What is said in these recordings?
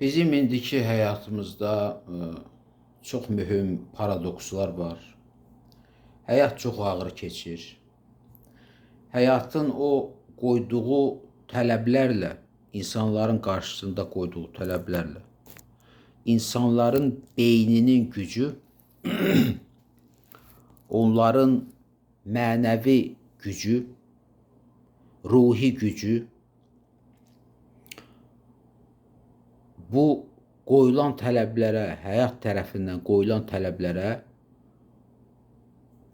Bizim indiki həyatımızda çox mühüm paradokslar var. Həyat çox ağır keçir. Həyatın o qoyduğu tələblərlə, insanların qarşısında qoyduğu tələblərlə, insanların beyninin gücü, onların mənəvi gücü, ruhi gücü bu qoyulan tələblərə, həyat tərəfindən qoyulan tələblərə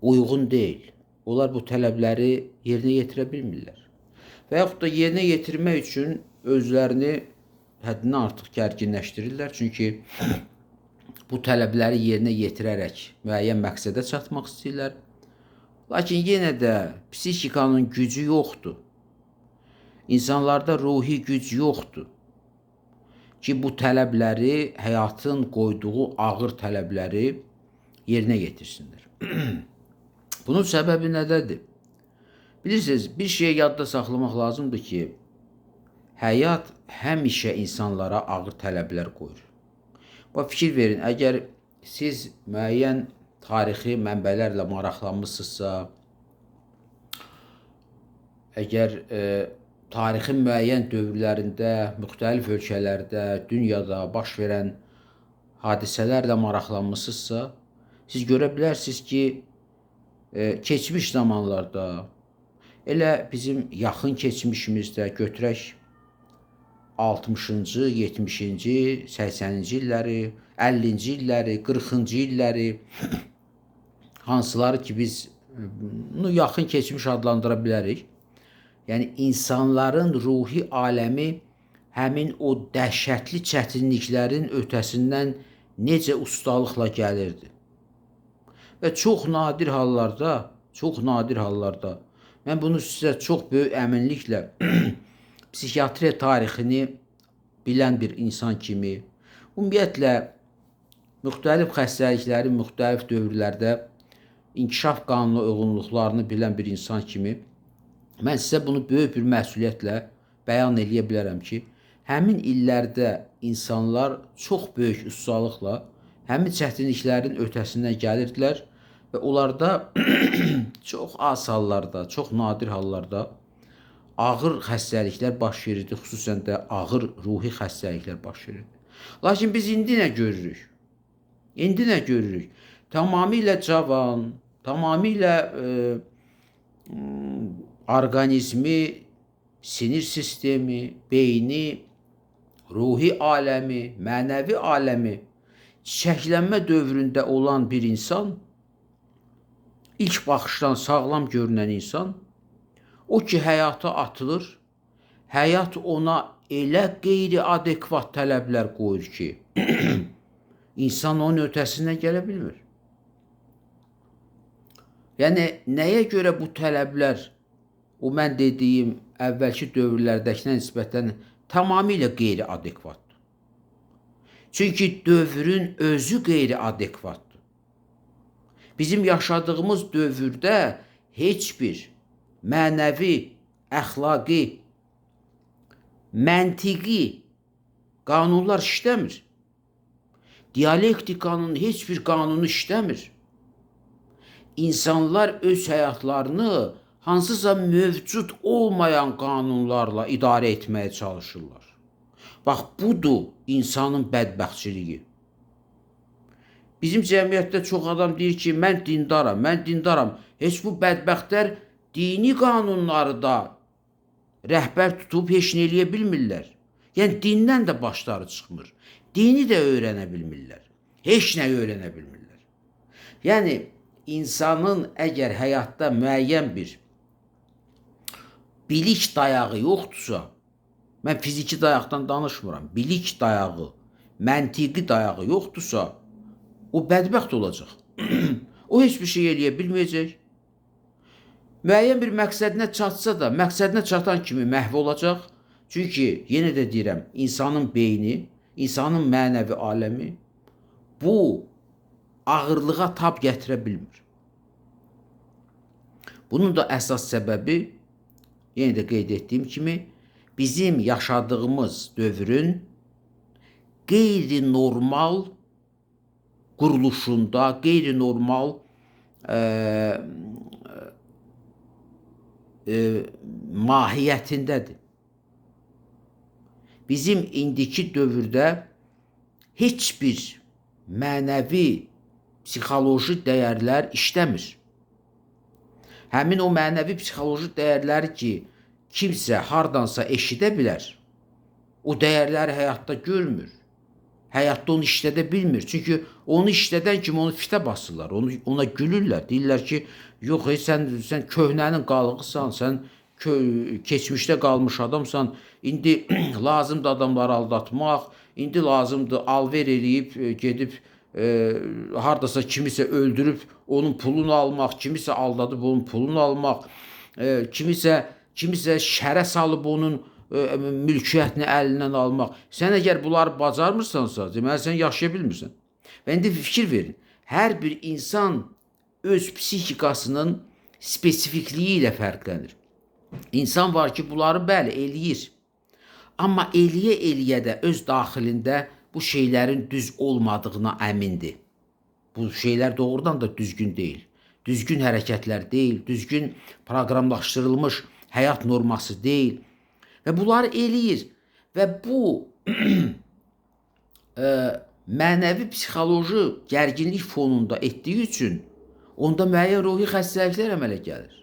uyğun deyil. Onlar bu tələbləri yerinə yetirə bilmirlər. Və yaxud da yerinə yetirmək üçün özlərini həddindən artıq gərginləşdirirlər. Çünki bu tələbləri yerinə yetirərək müəyyən məqsədə çatmaq istəyirlər. Lakin yenə də psixikanın gücü yoxdur. İnsanlarda ruhi güc yoxdur ki, bu tələbləri, həyatın qoyduğu ağır tələbləri yerinə yetirsinlər. Bunun səbəbi nədədir? Bilirsiniz, bir şeyi yadda saxlamaq lazımdır ki, həyat həmişə insanlara ağır tələblər qoyur. Fikir verin, əgər siz müəyyən tarixi mənbələrlə maraqlanmışsınızsa, əgər tarixin müəyyən dövrlərində, müxtəlif ölkələrdə, dünyada baş verən hadisələrlə maraqlanmışsınızsa, siz görə bilərsiniz ki, keçmiş zamanlarda, elə bizim yaxın keçmişimizdə götürək 60-cı, 70-ci, 80-ci illəri, 50-ci illəri, 40-cı illəri, hansıları ki biz yaxın keçmiş adlandıra bilərik. Yəni insanların ruhi aləmi həmin o dəhşətli çətinliklərin ötəsindən necə ustalıqla gəlirdi. Və çox nadir hallarda, mən bunu sizə çox böyük əminliklə psixiatriya tarixini bilən bir insan kimi, ümumiyyətlə müxtəlif xəstəliklərin müxtəlif dövrlərdə inkişaf qanunu uyğunluqlarını bilən bir insan kimi, mən sizə bunu böyük bir məsuliyyətlə bəyan eləyə bilərəm ki, həmin illərdə insanlar çox böyük ustalıqla həmin çətinliklərin ötəsindən gəlirdilər və onlarda çox az hallarda, çox nadir hallarda ağır xəstəliklər baş verirdi, xüsusən də ağır ruhi xəstəliklər baş verirdi. Lakin biz indi nə görürük? İndi nə görürük? Tamamilə cavan, tamamilə orqanizmi, sinir sistemi, beyni, ruhi aləmi, mənəvi aləmi çiçəklənmə dövründə olan bir insan, ilk baxışdan sağlam görünən insan, o ki həyata atılır, həyat ona elə qeyri-adekvat tələblər qoyur ki, insan onun ötəsindən gələ bilmir. Yəni, nəyə görə bu tələblər, o mən dediyim əvvəlki dövrlərdəkinə nisbətən tamamilə qeyri-adekvatdır? Çünki dövrün özü qeyri-adekvatdır. Bizim yaşadığımız dövrdə heç bir mənəvi, əxlaqi, məntiqi qanunlar işləmir. Dialektikanın heç bir qanunu işləmir. İnsanlar öz həyatlarını hansısa mövcud olmayan qanunlarla idarə etməyə çalışırlar. Bax, budur insanın bədbəxtçiliyi. Bizim cəmiyyətdə çox adam deyir ki, mən dindaram. Heç bu bədbəxtlər dini qanunları da rəhbər tutub heç nə eləyə bilmirlər. Yəni, dindən də başları çıxmır. Dini də öyrənə bilmirlər. Heç nə öyrənə bilmirlər. Yəni, insanın əgər həyatda müəyyən bir bilik dayağı yoxdursa, mən fiziki dayaqdan danışmıram, bilik dayağı, məntiqi dayağı yoxdursa, o bədbəxt olacaq. O heç bir şey eləyə bilməyəcək. Müəyyən bir məqsədinə çatsa da, məqsədinə çatan kimi məhv olacaq. Çünki, yenə də deyirəm, insanın beyni, insanın mənəvi aləmi bu ağırlığa tab gətirə bilmir. Bunun da əsas səbəbi, yenə də qeyd etdiyim kimi, bizim yaşadığımız dövrün qeyri-normal quruluşunda, qeyri-normal mahiyyətindədir. Bizim indiki dövrdə heç bir mənəvi, psixoloji dəyərlər işləmir. Həmin o mənəvi, psixoloji dəyərləri ki, kimsə hardansa eşidə bilər, o dəyərləri həyatda görmür. Həyatda onu işlədə bilmir. Çünki onu işlədən kimi onu fitə basırlar, ona gülürlər. Deyirlər ki, yox, sən köhnənin qalıqısan, sən keçmişdə qalmış adamsan, indi lazımdır adamları aldatmaq, indi lazımdır alver eləyib, gedib hardasa kimisə öldürüb, onun pulunu almaq, kimisə aldadıb onun pulunu almaq, kimisə şərə salıb onun mülkiyyətini əlindən almaq. Sən əgər bunları bacarmırsansa, deməli sən yaşaya bilmirsən. Və indi fikir verin, hər bir insan öz psixikasının spesifikliyi ilə fərqlənir. İnsan var ki, bunları bəli eləyir. Amma eləyə də öz daxilində bu şeylərin düz olmadığına əmindir. Bu şeylər doğrudan da düzgün deyil. Düzgün hərəkətlər deyil, düzgün proqramlaşdırılmış həyat norması deyil. Və bunları eləyir. Və bu mənəvi psixoloji gərginlik fonunda etdiyi üçün onda müəyyən ruhi xəstəliklər əmələ gəlir.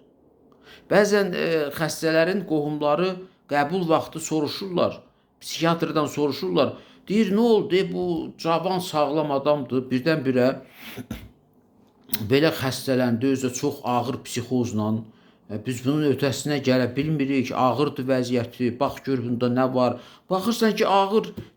Bəzən xəstələrin qohumları qəbul vaxtı soruşurlar, psixiatrdan soruşurlar. Deyir, nə oldu? Bu cavan, sağlam adamdır, birdən-birə belə xəstələndi, özü çox ağır psixozla. Biz bunun ötəsinə gələ bilmirik, ağırdır vəziyyəti, bax gör bunda nə var. Baxırsan ki,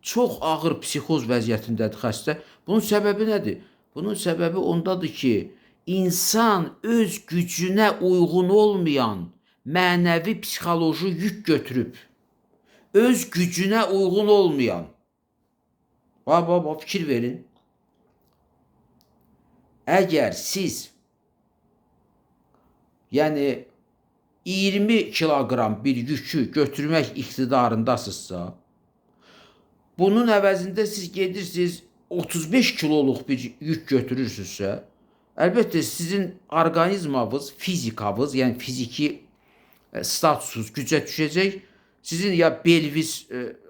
çox ağır psixoz vəziyyətindədir xəstə. Bunun səbəbi nədir? Bunun səbəbi ondadır ki, insan öz gücünə uyğun olmayan mənəvi psixoloji yük götürüb. Öz gücünə uyğun olmayan. Fikir verin. Əgər siz, yəni 20 kiloqram bir yükü götürmək iqtidarındasınızsa, bunun əvəzində siz gedirsiniz 35 kiloluq bir yük götürürsünüzsə, əlbəttə sizin orqanizmavız, fizikavız, yəni fiziki statusunuz gücə düşəcək, sizin ya beliniz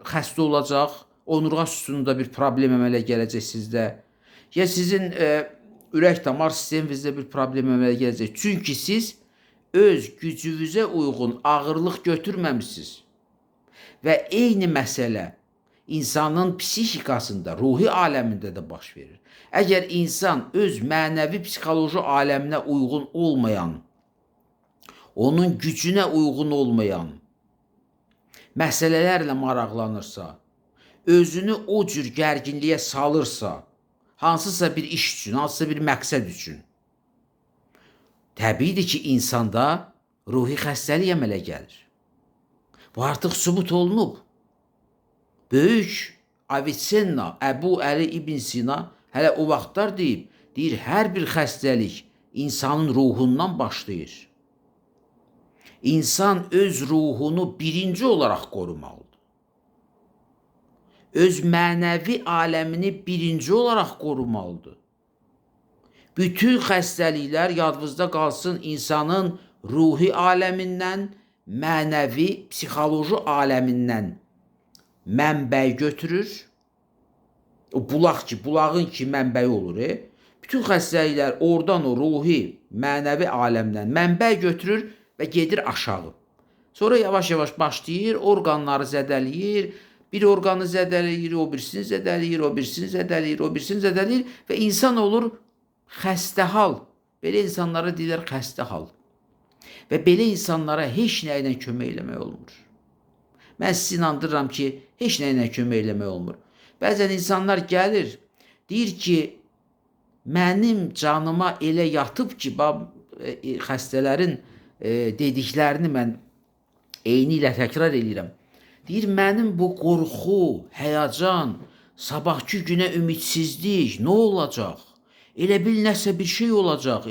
xəstə olacaq, onurğa sütununda bir problem əmələ gələcək sizdə, ya sizin ürək-damar sisteminizdə bir problem əmələ gələcək. Çünki siz öz gücünüzə uyğun ağırlıq götürməmişsiniz. Və eyni məsələ insanın psixikasında, ruhi aləmində də baş verir. Əgər insan öz mənəvi psixoloji aləminə uyğun olmayan, onun gücünə uyğun olmayan məsələlərlə maraqlanırsa, özünü o cür gərginliyə salırsa, hansısa bir iş üçün, hansısa bir məqsəd üçün, təbiidir ki, insanda ruhi xəstəlik əmələ gəlir. Bu artıq sübut olunub. Böyük Avicenna, Əbu Əli İbn Sina hələ o vaxtlar deyir, hər bir xəstəlik insanın ruhundan başlayır. İnsan öz ruhunu birinci olaraq qorumalıdır. Öz mənəvi aləmini birinci olaraq qorumalıdır. Bütün xəstəliklər yadınızda qalsın insanın ruhi aləmindən, mənəvi, psixoloji aləmindən mənbəy götürür. O bulağın ki mənbəyi olur. Bütün xəstəliklər oradan o ruhi, mənəvi aləmdən mənbəy götürür və gedir aşağı. Sonra yavaş-yavaş başlayır, orqanları zədələyir, bir orqanı zədələyir, o birisini zədələyir, o birisini zədələyir, o birisini zədələyir və insan olur xəstə hal. Belə insanlara deyirlər xəstə hal. Və belə insanlara heç nə ilə kömək eləmək olmur. Mən sizi inandırıram ki, heç nə ilə kömək eləmək olmur. Bəzən insanlar gəlir, deyir ki, mənim canıma elə yatıb ki, xəstələrin dediklərini mən eyni ilə təkrar edirəm. Deyir, mənim bu qorxu, həyəcan, sabahki günə ümidsizlik, nə olacaq? Elə bil nəsə bir şey olacaq,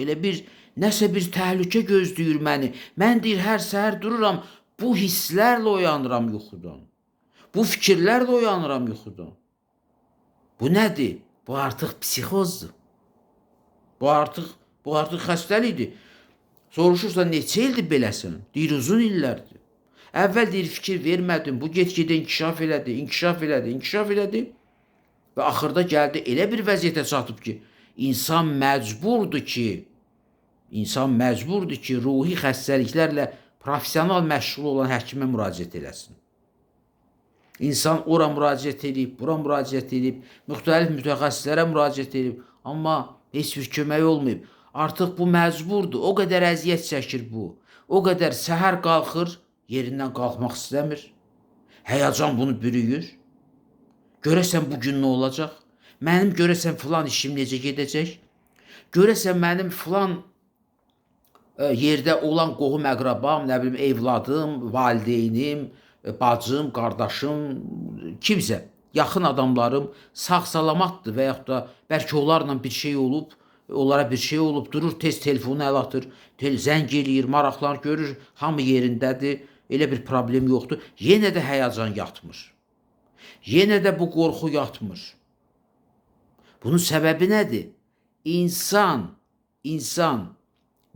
nəsə bir təhlükə gözləyir məni. Mən deyir, hər səhər dururam, bu hisslərlə oyanıram yuxudan. Bu fikirlərlə oyanıram yuxudan. Bu nədir? Bu artıq psixozdur. Bu artıq xəstəlikdir. Soruşursan neçə ildir beləsin? Deyir uzun illərdir. Əvvəl deyir fikir vermədim. Bu get-gedə inkişaf elədi. Və axırda gəldi elə bir vəziyyətə çatıb ki, insan məcburdur ki, ruhi xəstəliklərlə professional məşğul olan həkimə müraciət eləsin. İnsan ora müraciət edib, bura müraciət edib, müxtəlif mütəxəssislərə müraciət edib, amma heç bir kömək olmayıb. Artıq bu məcburdur, o qədər əziyyət çəkir bu. O qədər səhər qalxır, yerindən qalxmaq istəmir. Həyəcan bunu bürüyür. Görəsən bugün nə olacaq? Mənim görəsən filan işim necə gedəcək? Görəsən mənim filan yerdə olan qohum əqrabam, nə bilim evladım, valideynim, bacım, qardaşım, kimsə, yaxın adamlarım sağ-salamatdır və yaxud da bəlkə onlarla bir şey olub, durur, tez telefonu əl atır, zəng eləyir, maraqlar görür, hamı yerindədir, elə bir problem yoxdur. Yenə də həyəcan yatmır. Yenə də bu qorxu yatmır. Bunun səbəbi nədir? İnsan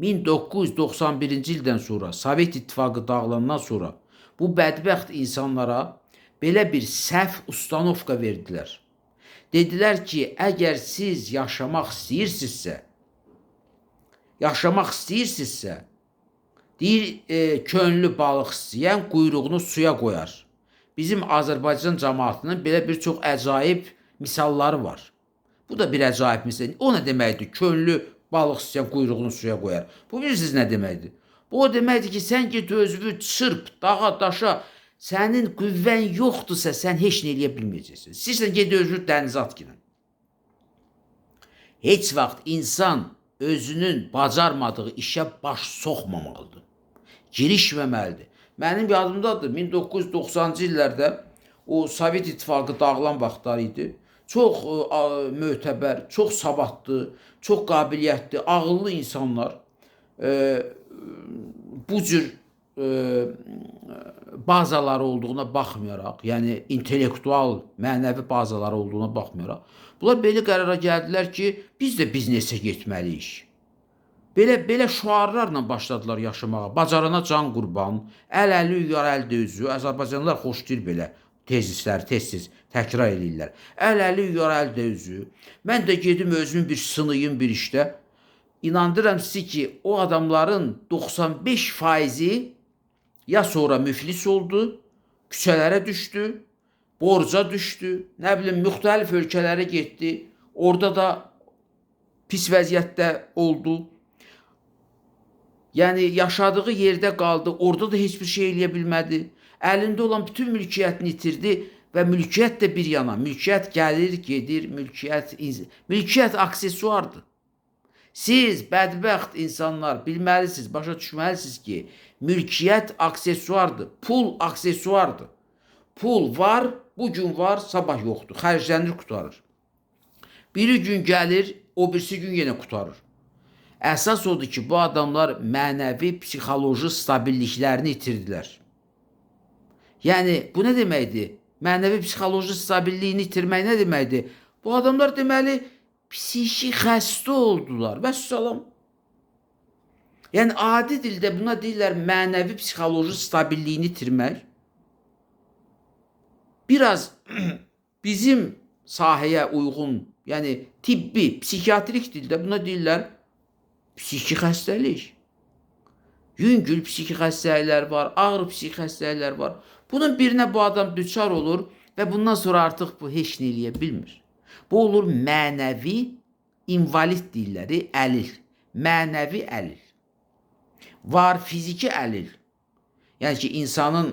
1991-ci ildən sonra, Sovet İttifaqı dağılandan sonra bu bədbəxt insanlara belə bir səhv ustanovka verdilər. Dedilər ki, əgər siz yaşamaq istəyirsinizsə, deyir, könlü balıq istəyən quyruğunu suya qoyar. Bizim Azərbaycan cəmaatının belə bir çox əcaib misalları var. Bu da bir əcaib misal. O nə deməkdir? Könlü balıq istəyən quyruğunu suya qoyar. Bu bilirsiniz nə deməkdir? Bu o deməkdir ki, sən get özünü çırp, dağa, daşa, sənin qüvvən yoxdursa, sən heç nə eləyə bilməyəcəksən. İstəyirsən get özünü dənizə at gidən. Heç vaxt insan özünün bacarmadığı işə baş soxmamalıdır. Girişməməlidir. Mənim yadımdadır, 1990-cı illərdə o Sovet İttifaqı dağılan vaxtlar idi. Çox mötəbər, çox savadlı, çox qabiliyyətli, ağıllı insanlar bu cür bazaları olduğuna baxmayaraq, yəni intellektual, mənəvi bazaları olduğuna baxmayaraq, bunlar belə qərara gəldilər ki, biz də biznesə getməliyik. Belə şüarlarla başladılar yaşamağa. Bacarana can qurban, əl-əli yuyar, əl-də üzü. Azərbaycanlılar xoşlayır belə tezisləri tez-tez təkrar edirlər. Əl-əli yuyar, əl-də üzü. Mən də gedim özümü bir sınayım bir işdə. İnandırıram sizi ki, o adamların 95%-i ya sonra müflis oldu, küçələrə düşdü, borca düşdü, nə bilim, müxtəlif ölkələrə getdi. Orada da pis vəziyyətdə oldu. Yəni, yaşadığı yerdə qaldı, orada da heç bir şey eləyə bilmədi. Əlində olan bütün mülkiyyətini itirdi və mülkiyyət də bir yana. Mülkiyyət gəlir, gedir, mülkiyyət aksesuardır. Siz, bədbəxt insanlar, bilməlisiniz, başa düşməlisiniz ki, mülkiyyət aksesuardır, pul aksesuardır. Pul var, bugün var, sabah yoxdur, xərclənir, qutarır. Biri gün gəlir, o birisi gün yenə qutarır. Əsas odur ki, bu adamlar mənəvi, psixoloji stabilliklərini itirdilər. Yəni, bu nə deməkdir? Mənəvi, psixoloji stabiliyini itirmək nə deməkdir? Bu adamlar deməli, psixi xəstə oldular. Vəssalam. Yəni, adi dildə buna deyirlər mənəvi, psixoloji stabiliyini itirmək. Biraz bizim sahəyə uyğun, yəni tibbi, psixiatrik dildə buna deyirlər psixi xəstəlik. Yüngül psixi xəstəliklər var, ağır psixi xəstəliklər var. Bunun birinə bu adam düçar olur və bundan sonra artıq bu heç nə eləyə bilmir. Bu olur mənəvi invalid deyirlər, əlil. Mənəvi əlil. Var fiziki əlil. Yəni ki, insanın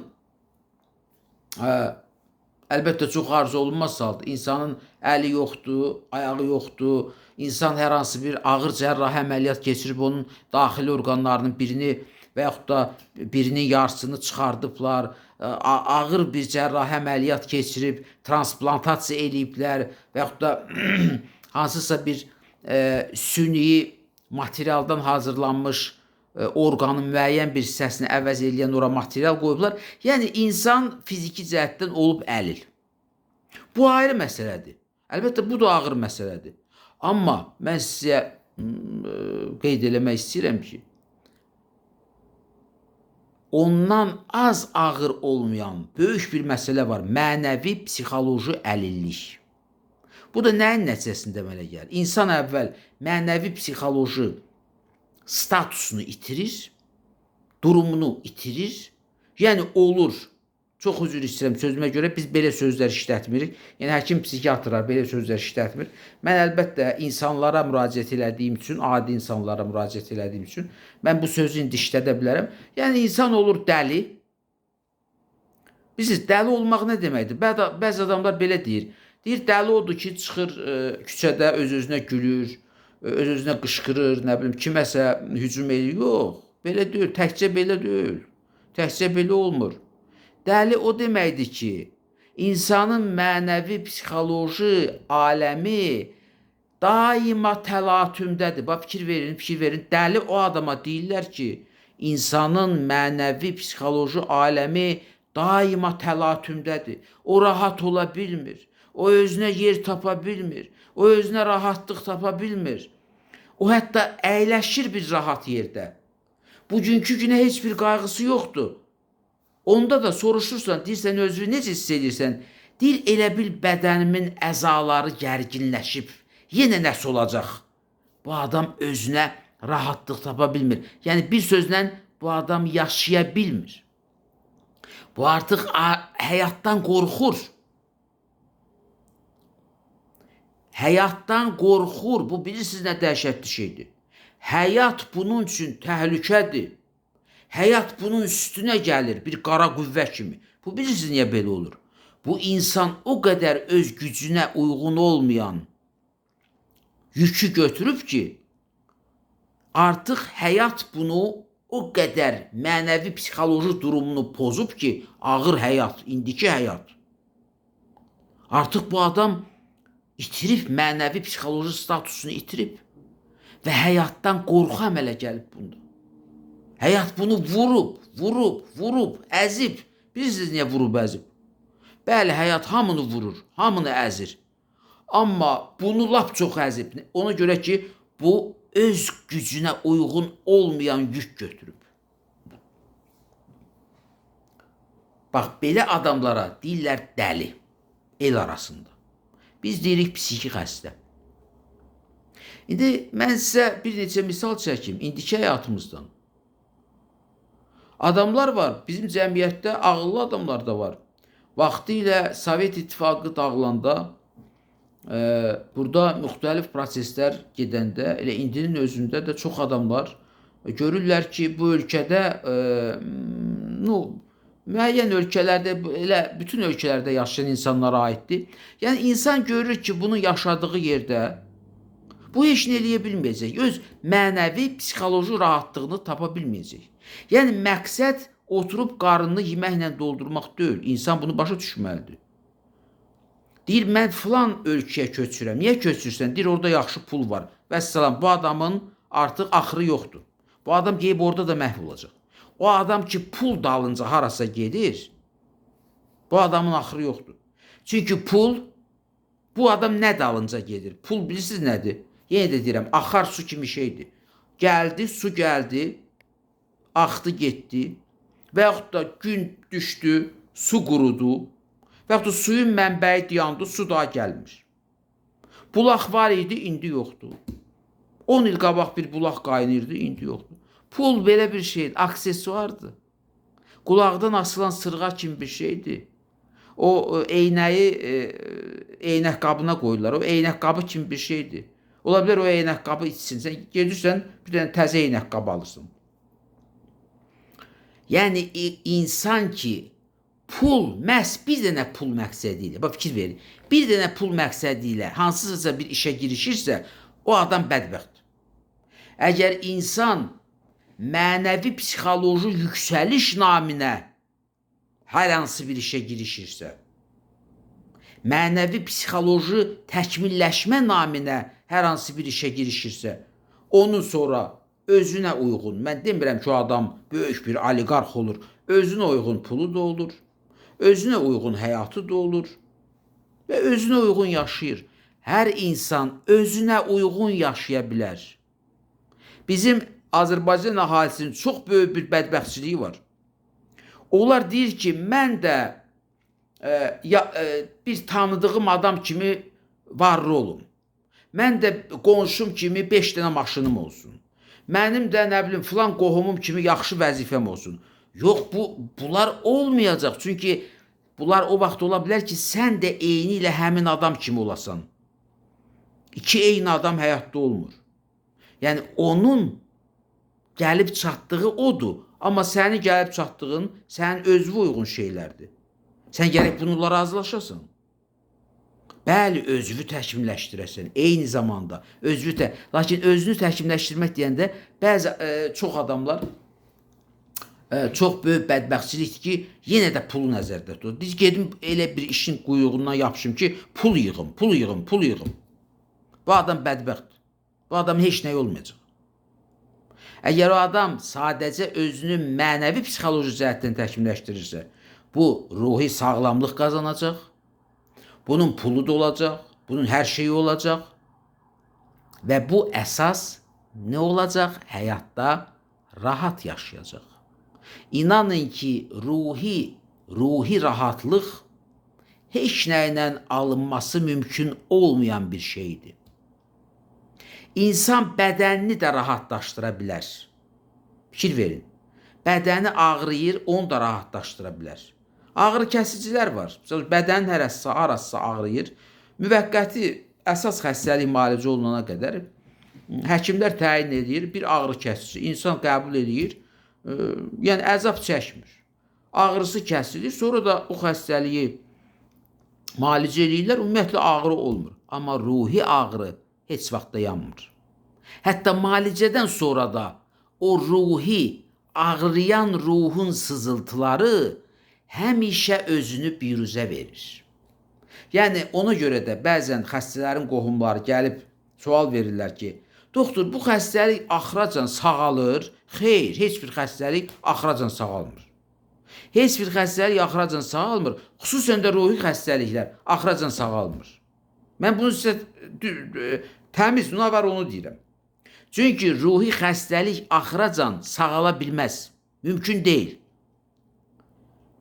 əlbəttə çox arzu olunmaz halda insanın əli yoxdur, ayağı yoxdur. İnsan hər hansı bir ağır cərrahi əməliyyat keçirib onun daxili orqanlarının birini və yaxud da birinin yarısını çıxardıblar. Ağır bir cərrahi əməliyyat keçirib, transplantasiya eləyiblər və yaxud da hansısa bir süni materialdan hazırlanmış orqanın müəyyən bir hissəsini əvəz eləyən ora material qoyublar. Yəni, insan fiziki cəhətdən olub əlil. Bu ayrı məsələdir. Əlbəttə bu da ağır məsələdir. Amma mən sizə qeyd eləmək istəyirəm ki, ondan az ağır olmayan böyük bir məsələ var. Mənəvi psixoloji əlillik. Bu da nəyin nəticəsində əmələ gəlir? İnsan əvvəl mənəvi psixoloji statusunu itirir, durumunu itirir. Yəni olur, çox üzr istəyirəm sözümə görə biz belə sözlər işlətmirik. Yəni həkim psixiatrlar belə sözlər işlətmir. Mən əlbəttə insanlara müraciət elədiyim üçün, adi insanlara müraciət elədiyim üçün mən bu sözü indi işlədə bilərəm. Yəni insan olur dəli. Bilirsiniz, dəli olmaq nə deməkdir? Bəzi adamlar belə deyir. Deyir, dəli odur ki, çıxır küçədə öz-özünə gülür, öz-özünə qışqırır, nə bilim, kiməsə hücum edir. Yox, belə deyil, təkcə belə deyil. Təkcə belə olmur. Dəli o deməkdir ki, insanın mənəvi, psixoloji aləmi daima təlatümdədir. Bax, fikir verin. Dəli o adama deyirlər ki, insanın mənəvi, psixoloji aləmi daima təlatümdədir. O rahat ola bilmir. O özünə yer tapa bilmir. O özünə rahatlıq tapa bilmir. O hətta əyləşir bir rahat yerdə. Bugünkü günə heç bir qayğısı yoxdur. Onda da soruşursan, deyirsən özünü necə hiss edirsən? Deyir, elə bil bədənimin əzaları gərginləşib. Yenə nəsə olacaq. Bu adam özünə rahatlıq tapa bilmir. Yəni bir sözlə bu adam yaşaya bilmir. Bu artıq həyatdan qorxur. Həyatdan qorxur. Bu bilirsiniz nə dəhşətli şeydir. Həyat bunun üçün təhlükədir. Həyat bunun üstünə gəlir bir qara qüvvə kimi. Bu bilirsiniz niyə belə olur? Bu insan o qədər öz gücünə uyğun olmayan yükü götürüb ki, artıq həyat bunu o qədər mənəvi psixoloji durumunu pozub ki, ağır həyat, indiki həyat. Artıq bu adam itirib, mənəvi psixoloji statusunu itirib və həyatdan qorxu əmələ gəlib bunda. Həyat bunu vurub, əzib. Bilirsiniz niyə vurub, əzib? Bəli, həyat hamını vurur, hamını əzir. Amma bunu lap çox əzib. Ona görə ki, bu öz gücünə uyğun olmayan yük götürüb. Bax, belə adamlara deyirlər dəli el arasında. Biz deyirik psixi xəstə. İndi mən sizə bir neçə misal çəkim indiki həyatımızdan. Adamlar var, bizim cəmiyyətdə ağıllı adamlar da var. Vaxtı ilə Sovet İttifaqı dağılanda, burada müxtəlif proseslər gedəndə, elə indinin özündə də çox adamlar görürlər ki, bu ölkədə, müəyyən ölkələrdə, elə bütün ölkələrdə yaşayan insanlara aiddir. Yəni, insan görür ki, bunun yaşadığı yerdə bu heç nə eləyə bilməyəcək. Öz mənəvi, psixoloji rahatlığını tapa bilməyəcək. Yəni, məqsəd oturub qarnını yeməklə doldurmaq deyil. İnsan bunu başa düşməlidir. Deyir, mən filan ölkəyə köçürəm. Niyə köçürsən? Deyir, orada yaxşı pul var. Vəssalam, bu adamın artıq axırı yoxdur. Bu adam deyib orada da məhv olacaq. O adam ki, pul dalınca harasa gedir, bu adamın axırı yoxdur. Çünki pul, bu adam nə dalınca gedir? Pul bilirsiniz nədir? Yenə də deyirəm, axar su kimi şeydir. Gəldi, su gəldi, axdı getdi və yaxud da gün düşdü, su qurudu və yaxud da suyun mənbəyi dayandı, su daha gəlmir. Bulaq var idi, indi yoxdur. 10 il qabaq bir bulaq qaynayırdı, indi yoxdur. Pul belə bir şeydir, aksesuardır. Qulaqdan asılan sırğa kimi bir şeydir. O eynəyi eynək qabına qoyurlar, o eynək qabı kimi bir şeydir. Ola bilər o eynək qabı içsin, sən gedirsən bir dənə təzə eynək qabı alırsan. Yəni insan ki, pul, məhz bir dənə pul məqsədi ilə, bax fikir verin, bir dənə pul məqsədi ilə hansısa bir işə girişirsə, o adam bədbəxtdir. Əgər insan mənəvi psixoloji yüksəliş naminə hər hansı bir işə girişirsə, mənəvi psixoloji təkmilləşmə naminə hər hansı bir işə girişirsə, onun sonra özünə uyğun, mən demirəm ki, o adam böyük bir oliqarx olur, özünə uyğun pulu da olur, özünə uyğun həyatı da olur və özünə uyğun yaşayır. hər insan özünə uyğun yaşaya bilər. Bizim Azərbaycan əhalisinin çox böyük bir bədbəxtçiliyi var. Onlar deyir ki, mən də bir tanıdığım adam kimi varlı olum. Mən də qonşum kimi 5 dənə maşınım olsun. Mənim də nə bilim filan qohumum kimi yaxşı vəzifəm olsun. Yox, bunlar olmayacaq. Çünki bunlar o vaxt ola bilər ki, sən də eyni ilə həmin adam kimi olasan. İki eyni adam həyatda olmur. Yəni onun gəlib çatdığı odur. Amma sənin gəlib çatdığın sənin özünə uyğun şeylərdir. Sən gərək bununla razılaşasan. Bəli, özünü təkmilləşdirəsən, eyni zamanda lakin özünü təkmilləşdirmək deyəndə bəzi çox adamlar çox böyük bədbəxtçilikdir ki, yenə də pulu nəzərdə tutur. Biz gedim elə bir işin quyruğundan yapışım ki, pul yığım, pul yığım, pul yığım. Bu adam bədbəxtdir. Bu adamın heç nəyi olmayacaq. Əgər o adam sadəcə özünü mənəvi psixoloji cəhətdən təkmilləşdirirsə, bu ruhi sağlamlıq qazanacaq. Bunun pulu da olacaq, bunun hər şeyi olacaq və bu əsas nə olacaq? Həyatda rahat yaşayacaq. İnanın ki, ruhi rahatlıq heç nə ilə alınması mümkün olmayan bir şeydir. İnsan bədənini də rahatlaşdıra bilər. Fikir verin. Bədəni ağrıyır, onu da rahatlaşdıra bilər. Ağrı kəsicilər var. Bədənin harası ağrıyır. Müvəqqəti əsas xəstəlik müalicə olunana qədər həkimlər təyin edir, bir ağrı kəsici. İnsan qəbul edir, yəni əzab çəkmir. Ağrısı kəsilir, sonra da o xəstəliyi müalicə edirlər, ümumiyyətlə ağrı olmur. Amma ruhi ağrı heç vaxt dayanmır. Hətta müalicədən sonra da o ruhi, ağrıyan ruhun sızıltıları həmişə özünü biruzə verir. Yəni, ona görə də bəzən xəstələrin qohumları gəlib sual verirlər ki, doktor, bu xəstəlik axıracan sağalır? Xeyr, heç bir xəstəlik axıracan sağalmır. Heç bir xəstəlik axıracan sağalmır. Xüsusən də ruhi xəstəliklər axıracan sağalmır. Mən bunu sizə təmiz, nə var onu deyirəm. Çünki ruhi xəstəlik axıracan sağala bilməz. Mümkün deyil.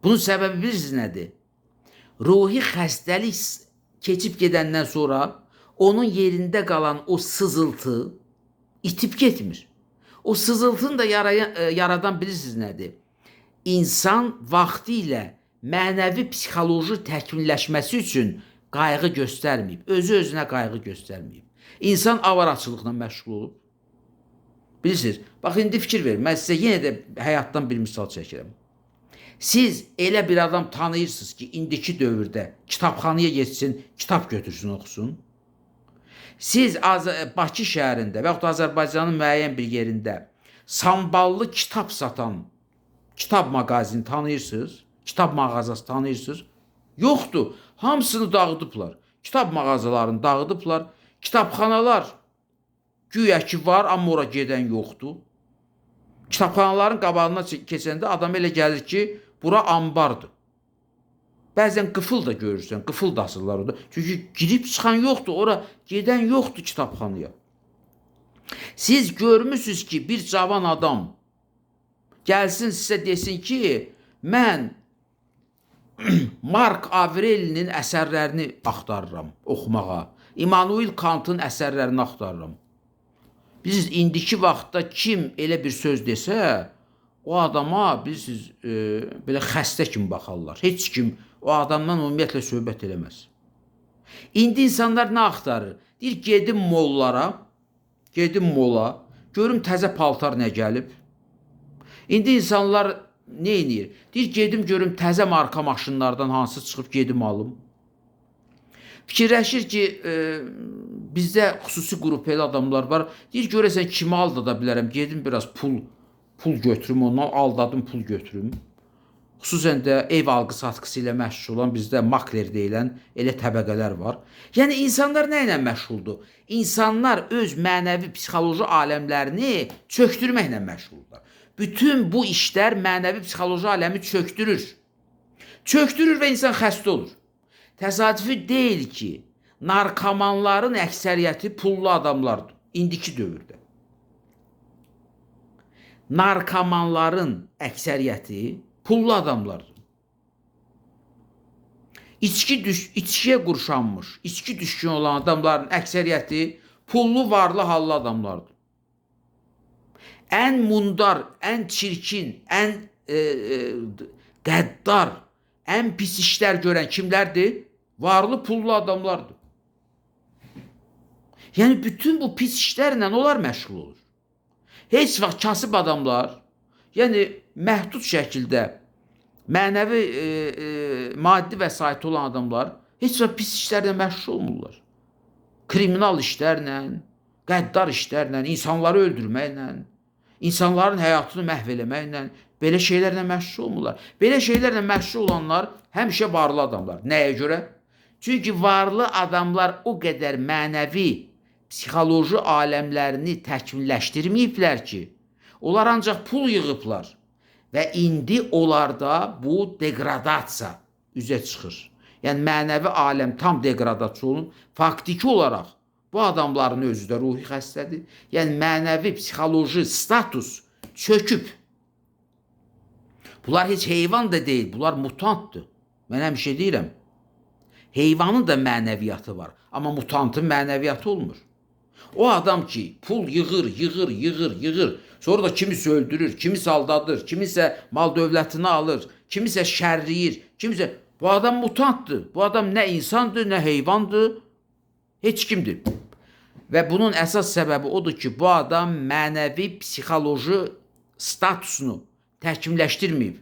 Bunun səbəbi bilirsiniz nədir? Ruhi xəstəlik keçib gedəndən sonra onun yerində qalan o sızıltı itib getmir. O sızıltını da yaradan bilirsiniz nədir? İnsan vaxtı ilə mənəvi psixoloji təkmilləşməsi üçün qayğı göstərməyib. Özü-özünə qayğı göstərməyib. İnsan avaraçılıqla məşğul olub. Bilirsiniz, bax, indi fikir verin. Mən sizə yenə də həyatdan bir misal çəkirəm. Siz elə bir adam tanıyırsınız ki, indiki dövrdə kitabxanaya geçsin, kitab götürsün, oxusun. Siz Bakı şəhərində və yaxud da Azərbaycanın müəyyən bir yerində samballı kitab satan kitab mağazini tanıyırsınız, kitab mağazası tanıyırsınız. Yoxdur, hamısını dağıdıblar. Kitab mağazalarını dağıdıblar. Kitabxanalar güya ki var, amma ora gedən yoxdur. Kitabxanaların qabağına keçəndə adam elə gəlir ki, bura ambardır. Bəzən qıfıl da görürsən, qıfıl da asırlar orada. Çünki girib çıxan yoxdur, ora gedən yoxdur kitabxanaya. Siz görmüsünüz ki, bir cavan adam gəlsin sizə desin ki, mən Mark Avrelinin əsərlərini axtarıram oxumağa. İmmanuel Kantın əsərlərini axtarıram. Biz indiki vaxtda kim elə bir söz desə, o adama bilirsiniz, belə xəstə kimi baxarlar. Heç kim o adamdan ümumiyyətlə söhbət eləməz. İndi insanlar nə axtarır? Deyir, gedim mollara, gedim mola, görüm təzə paltar nə gəlib. İndi insanlar nə edir? Deyir, gedim görüm təzə marka maşınlardan hansı çıxıb gedim alım. Fikirləşir ki, bizdə xüsusi qrup elə adamlar var. Deyir, görəsən kimi aldada bilərəm, gedim biraz pul götürüm, ondan aldadım, pul götürüm. Xüsusən də ev alqı-satqısı ilə məşğul olan bizdə makler deyilən elə təbəqələr var. Yəni, insanlar nə ilə məşğuldur? İnsanlar öz mənəvi psixoloji aləmlərini çöktürməklə məşğuldur. Bütün bu işlər mənəvi psixoloji aləmi çöktürür. Çöktürür və insan xəstə olur. Təsadüfi deyil ki, narkomanların əksəriyyəti pullu adamlardır. İndiki dövrdə. Narkomanların əksəriyyəti pullu adamlardır. İçkiyə qurşanmış, içki düşkün olan adamların əksəriyyəti pullu, varlı, hallı adamlardır. Ən mundar, ən çirkin, ən qəddar, ən pis işlər görən kimlərdir? Varlı, pullu adamlardır. Yəni, bütün bu pis işlərlə onlar məşğul olur. Heç vaxt kasıb adamlar, yəni məhdud şəkildə mənəvi, maddi vəsaiti olan adamlar heç vaxt pis işlərlə məşğul olmurlar. Kriminal işlərlə, qəddar işlərlə, insanları öldürməklə, insanların həyatını məhv eləməklə, belə şeylərlə məşğul olmurlar. Belə şeylərlə məşğul olanlar həmişə varlı adamlar. Nəyə görə? Çünki varlı adamlar o qədər mənəvi, psixoloji aləmlərini təkmilləşdirməyiblər ki, onlar ancaq pul yığıblar və indi onlarda bu degradasiya üzə çıxır. Yəni, mənəvi aləm tam degradasiya olunub, faktiki olaraq bu adamların özü də ruhi xəstədir. Yəni, mənəvi, psixoloji status çöküb. Bunlar heç heyvan da deyil, bunlar mutantdır. Mən həmişə deyirəm, heyvanın da mənəviyyatı var, amma mutantın mənəviyyatı olmur. O adam ki, pul yığır, sonra da kimisə öldürür, kimisə aldadır, kimisə mal dövlətini alır, kimisə şərliyir, kimisə... Bu adam mutantdır. Bu adam nə insandır, nə heyvandır, heç kimdir. Və bunun əsas səbəbi odur ki, bu adam mənəvi, psixoloji statusunu təkmilləşdirməyib.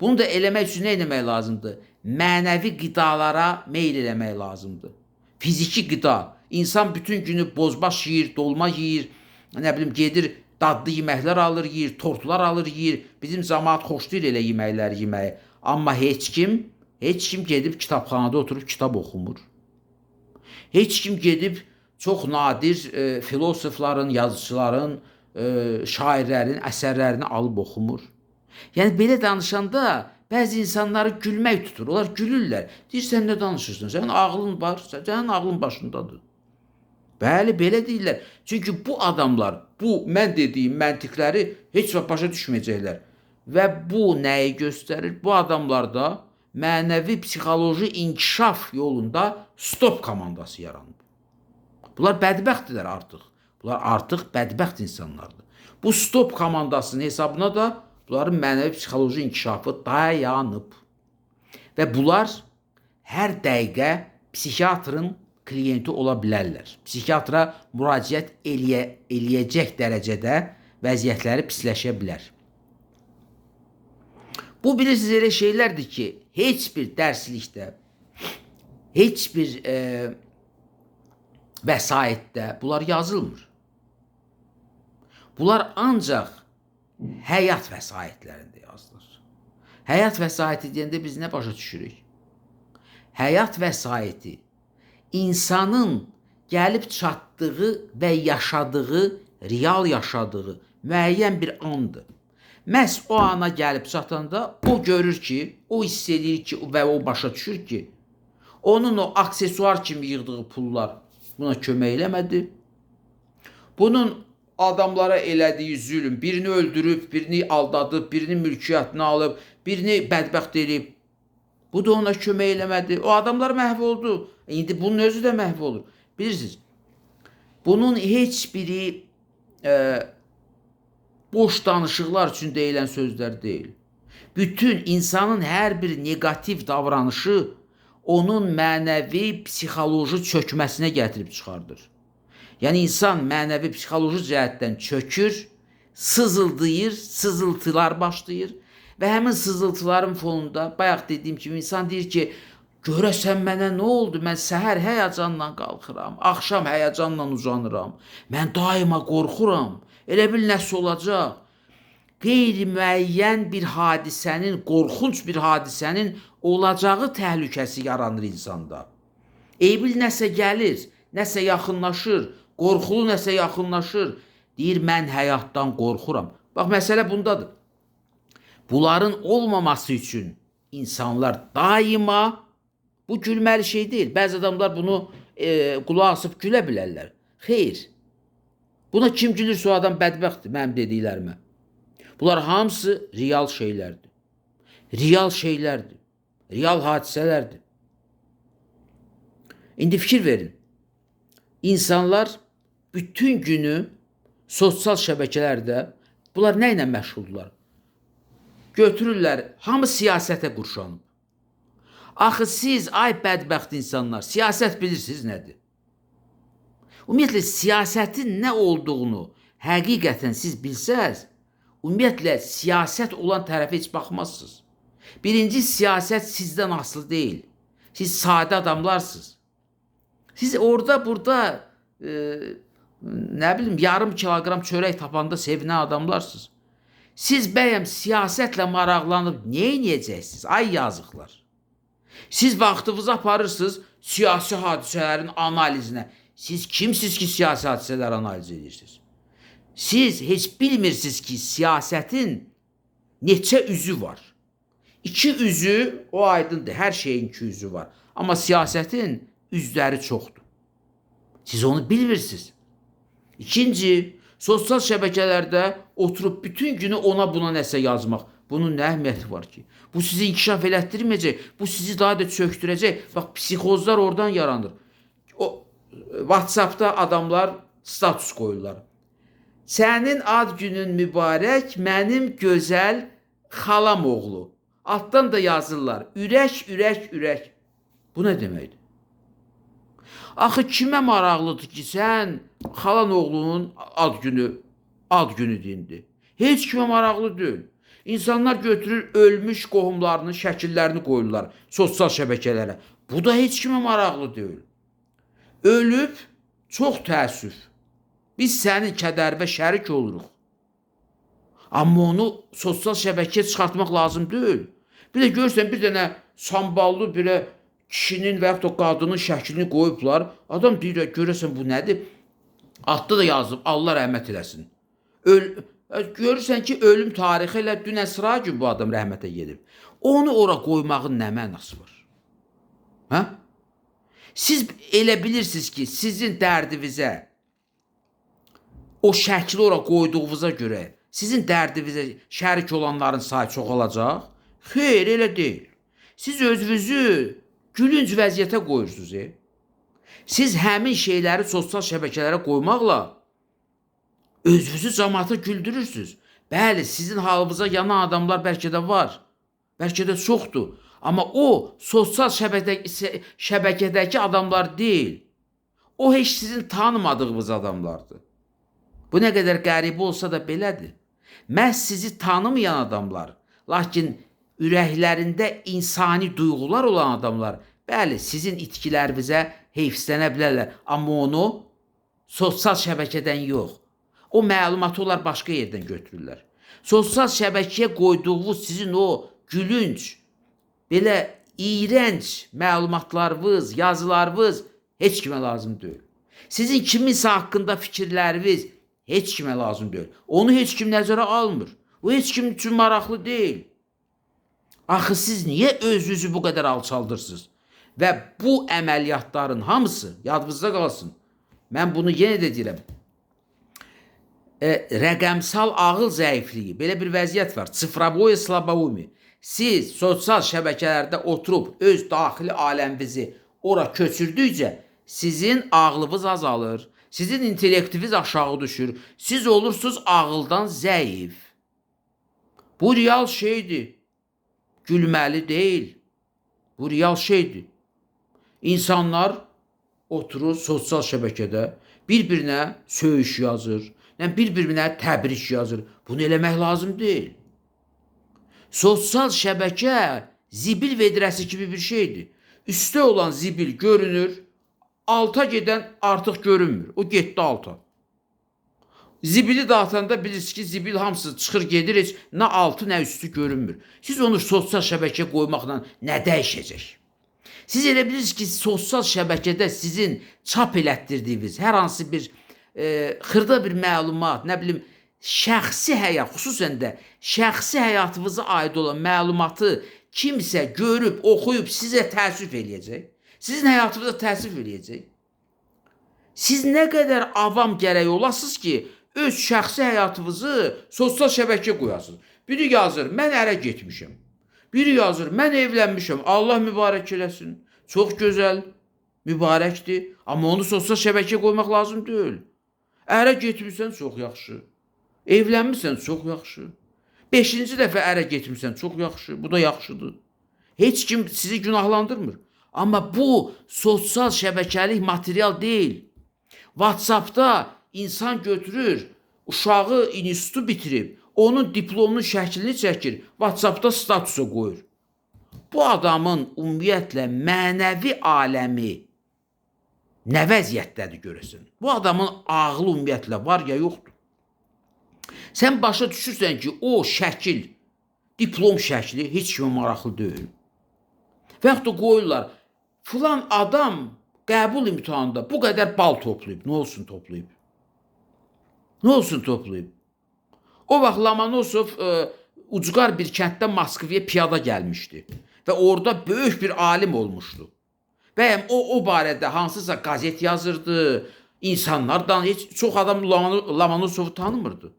Bunu da eləmək üçün nə eləmək lazımdır? Mənəvi qidalara meyl eləmək lazımdır. Fiziki qida. İnsan bütün günü bozbaş yeyir, dolma yeyir, nə bilim, gedir, dadlı yeməklər alır, yeyir, tortlar alır, yeyir. Bizim cəmaət xoşlayır elə yeməklər yeməyi. Amma heç kim gedib kitabxanada oturub kitab oxumur. Heç kim gedib çox nadir filosofların, yazıçıların, şairlərin əsərlərini alıb oxumur. Yəni, belə danışanda bəzi insanları gülmək tutur. Onlar gülürlər. Deyir, sən nə danışırsan? Sənin ağlın var, sənin ağlın başındadır. Bəli, belə deyirlər. Çünki bu adamlar, bu mən dediyim məntiqləri heç vaxt başa düşməyəcəklər. Və bu nəyi göstərir? Bu adamlarda mənəvi, psixoloji inkişaf yolunda stop komandası yaranıb. Bunlar bədbəxtdirlər artıq. Bunlar artıq bədbəxt insanlardır. Bu stop komandasının hesabına da bunların mənəvi, psixoloji inkişafı dayanıb. Və bunlar hər dəqiqə psixiatrın klienti ola bilərlər. Psixiatra müraciət eləyəcək dərəcədə vəziyyətləri pisləşə bilər. Bu, bilirsiniz, elə şeylərdir ki, heç bir dərslikdə, heç bir vəsaitdə bunlar yazılmır. Bunlar ancaq həyat vəsaitlərində yazılır. Həyat vəsaiti deyəndə biz nə başa düşürük? Həyat vəsaiti insanın gəlib çatdığı və yaşadığı, real yaşadığı müəyyən bir andır. Məhz o ana gəlib çatanda o görür ki, o hiss edir ki və o başa düşür ki, onun o aksesuar kimi yığdığı pullar buna kömək eləmədi. Bunun adamlara elədiyi zülm, birini öldürüb, birini aldadıb, birini mülkiyyətini alıb, birini bədbəxt edib. Bu da ona kömək eləmədi. O adamlar məhv oldu. İndi bunun özü də məhv olur. Bilirsiniz, bunun heç biri boş danışıqlar üçün deyilən sözlər deyil. Bütün insanın hər bir negativ davranışı onun mənəvi, psixoloji çökməsinə gətirib çıxardır. Yəni, insan mənəvi, psixoloji cəhətdən çökür, sızıldayır, sızıltılar başlayır və həmin sızıltıların fonunda, bayaq dediyim kimi, insan deyir ki, görəsən mənə nə oldu? Mən səhər həyəcanla qalxıram, axşam həyəcanla uzanıram, mən daima qorxuram, elə bil nəsə olacaq. Qeyri-müəyyən bir hadisənin, qorxunc bir hadisənin olacağı təhlükəsi yaranır insanda. Eybil nəsə gəlir, nəsə yaxınlaşır, qorxulu nəsə yaxınlaşır. Deyir, mən həyatdan qorxuram. Bax, məsələ bundadır. Bunların olmaması üçün insanlar daima, bu gülməli şey deyil. Bəzi adamlar bunu qulaq asıb gülə bilərlər. Xeyr. Buna kim gülürsə o adam bədbəxtdir, mənim dediklərimə. Bunlar hamısı real şeylərdir. Real şeylərdir. Real hadisələrdir. İndi fikir verin. İnsanlar bütün günü sosial şəbəkələrdə bunlar nə ilə məşğuldurlar? Götürürlər, hamı siyasətə qurşanıb. Axı siz, ay bədbəxt insanlar, siyasət bilirsiniz nədir? Ümumiyyətlə, siyasətin nə olduğunu həqiqətən siz bilsəz, ümumiyyətlə, siyasət olan tərəfə heç baxmazsınız. Birinci, siyasət sizdən asılı deyil. Siz sadə adamlarsınız. Siz orada, burada, nə bilim, yarım kilogram çörək tapanda sevinən adamlarsınız. Siz bəyəm siyasətlə maraqlanıb nə edəcəksiniz? Ay yazıqlar. Siz vaxtınızı aparırsınız siyasi hadisələrin analizinə. Siz kimsiniz ki, siyasi hadisələri analiz edirsiniz? Siz heç bilmirsiniz ki, siyasətin neçə üzü var. 2 üzü, o aydındır, hər şeyin 2 üzü var. Amma siyasətin üzləri çoxdur. Siz onu bilmirsiniz. İkinci, sosial şəbəkələrdə oturub bütün günü ona buna nəsə yazmaq. Bunun nə əhəmiyyəti var ki? Bu sizi inkişaf elətdirməyəcək, bu sizi daha da çöktürəcək. Bax, psixozlar oradan yaranır. O WhatsAppda adamlar status qoyurlar. Sənin ad günün mübarək, mənim gözəl xalam oğlu. Altdan da yazırlar. Ürək, ürək, ürək. Bu nə deməkdir? Axı kimə maraqlıdır ki, sən xalan oğlunun ad günü dindi? Heç kimə maraqlı deyil. İnsanlar götürür, ölmüş qohumlarının şəkillərini qoyurlar sosial şəbəkələrə. Bu da heç kimə maraqlı deyil. Ölüb, çox təəssüf. Biz sənin kədərvə şərik oluruq. Amma onu sosial şəbəkəyə çıxartmaq lazım deyil. Bir də görürsən, bir dənə samballı belə kişinin və yaxud da qadının şəklini qoyublar. Adam deyir, görürsən bu nədir? Altda da yazıb, Allah rəhmət eləsin. Görürsən ki, ölüm tarixi ilə dünən sıra gün bu adam rəhmətə gedib. Onu ora qoymağın nə mənası var? Hə? Siz elə bilirsiniz ki, sizin dərdinizə o şəkli ora qoyduğunuza görə sizin dərdinizə şərik olanların sayı çoxalacaq? Xeyr, elə deyil. Siz özünüzü gülünc vəziyyətə qoyursunuz. Siz həmin şeyləri sosial şəbəkələrə qoymaqla özünüzü cəmaata güldürürsünüz. Bəli, sizin halınıza yanan adamlar bəlkə də var. Bəlkə də çoxdur. Amma o, sosial şəbəkədəki adamlar deyil. O, heç sizin tanımadığınız adamlardır. Bu nə qədər qəribə olsa da belədir. Məhz sizi tanımayan adamlar, lakin ürəklərində insani duyğular olan adamlar, bəli, sizin itkilərinizə heyfslənə bilərlər. Amma onu sosial şəbəkədən yox. O məlumatı onlar başqa yerdən götürürlər. Sosial şəbəkəyə qoyduğunuz sizin o gülünc, belə iyrənc məlumatlarınız, yazılarınız heç kimə lazım deyil. Sizin kiminsə haqqında fikirləriniz heç kimə lazım deyil. Onu heç kim nəzərə almır. O heç kim üçün maraqlı deyil. Axı siz niyə özünüzü bu qədər alçaldırsınız? Və bu əməliyyatların hamısı, yadınızda qalsın, mən bunu yenə də deyirəm, rəqəmsal ağıl zəifliyi, belə bir vəziyyət var. Sıfravoye slabovumi. Siz sosial şəbəkələrdə oturub öz daxili aləminizi ora köçürdükcə sizin ağlınız azalır, sizin intellektiniz aşağı düşür, siz olursunuz ağıldan zəif. Bu real şeydir. Gülməli deyil. Bu real şeydir. İnsanlar oturur sosial şəbəkədə bir-birinə söyüş yazır, bir-birinə təbrik yazır. Bunu eləmək lazım deyil. Sosial şəbəkə zibil vedrəsi kimi bir şeydir. Üstə olan zibil görünür, alta gedən artıq görünmür. O getdi alta. Zibili dağıtanda bilirsiniz ki, zibil hamısı çıxır gedir, heç nə altı, nə üstü görünmür. Siz onu sosial şəbəkəyə qoymaqla nə dəyişəcək? Siz elə bilirsiniz ki, sosial şəbəkədə sizin çap elətdirdiyiniz hər hansı bir xırda bir məlumat, nə bilim, şəxsi həyat, xüsusən də şəxsi həyatınıza aid olan məlumatı kimsə görüb, oxuyub sizə təəssüf eləyəcək. Sizin həyatınıza təəssüf eləyəcək. Siz nə qədər avam gərək olasınız ki, öz şəxsi həyatınızı sosial şəbəkəyə qoyasınız. Biri yazır, mən ərə getmişəm. Biri yazır, mən evlənmişəm. Allah mübarək eləsin. Çox gözəl, mübarəkdir. Amma onu sosial şəbəkəyə qoymaq lazım deyil. Ərə getmişsən, çox yaxşı. Evlənmişsən, çox yaxşı. 5-ci dəfə ərə getmişsən, çox yaxşı. Bu da yaxşıdır. Heç kim sizi günahlandırmır. Amma bu sosial şəbəkəlik material deyil. WhatsApp'da insan götürür, uşağı institutu bitirib, onun diplomunu şəklini çəkir, WhatsApp'da statusa qoyur. Bu adamın ümumiyyətlə mənəvi aləmi nə vəziyyətdədir görəsən? Bu adamın ağlı ümumiyyətlə var ya yoxdur. Sən başa düşürsən ki, o şəkil, diplom şəkli heç kimə maraqlı deyil. Və yaxud da qoyurlar, filan adam qəbul imtahanında bu qədər bal toplayıb. Nə olsun toplayıb? Nə olsun toplayıb? O vaxt Lomonosov ucqar bir kənddə Moskvaya piyada gəlmişdi. Və orada böyük bir alim olmuşdu. Bəyəm o barədə hansısa qazet yazırdı. İnsanlardan çox adam Lomonosovu tanımırdı.